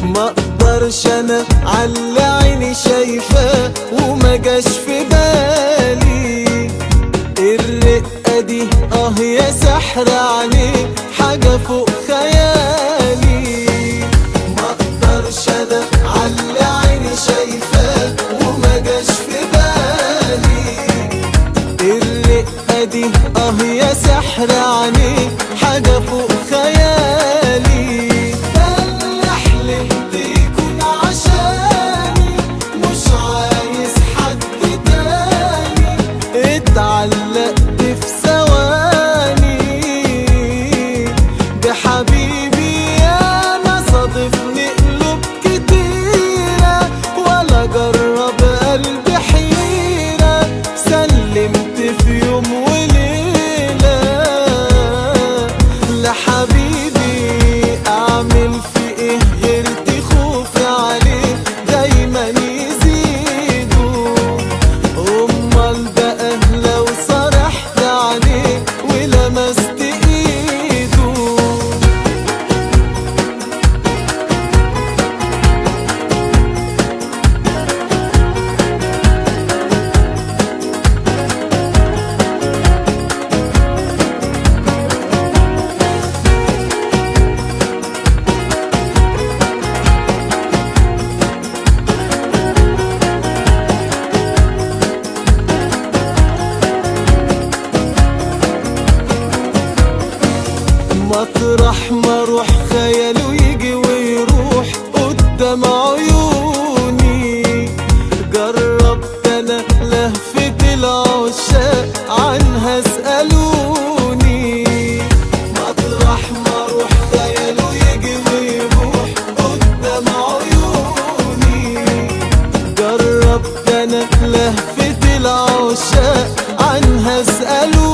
مقدرش انا على عيني شايفاه وما جاش في بالي الرقة دي يا سحر عليه حاجة فوق خيالي. مقدرش انا على عيني شايفاه وما جاش في بالي الرقة دي يا سحر عليه حاجة فوق خيالي. اتعلقت في ثواني بحبيبي انا صادفني قلوب كتيرة ولا جرب قلبي حيرة سلمت في يوم وليلة لحبيبي اعمل في ايه غير خوفي عليه دايما يزيدوا. امال بقى لو صرحت عليه ولمست ايده مطرح ما اروح خياله يجي ويروح قدام عيوني. جربت انا لهفة العشاق عنها اسألوني. مطرح ما اروح خياله يجي ويروح قدام عيوني. جربت انا لهفة العشاق عنها اسألوني.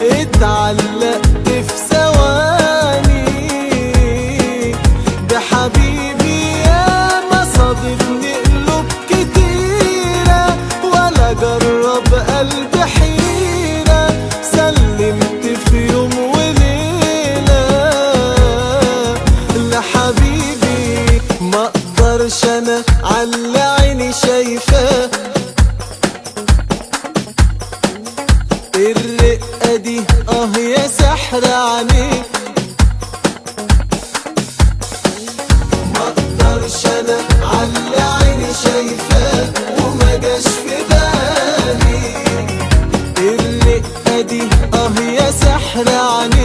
اتعلقت في ثواني بحبيبي ياما صادفني قلوب كتيرة ولا جرب قلبي حيرة سلمت في يوم وليلة لحبيبي. مقدرش انا على عيني شايفاه الرقة دي يا سحر عليه. مقدرش انا على عيني شايفاه وما جاش في بالي الرقة دي يا سحر عليه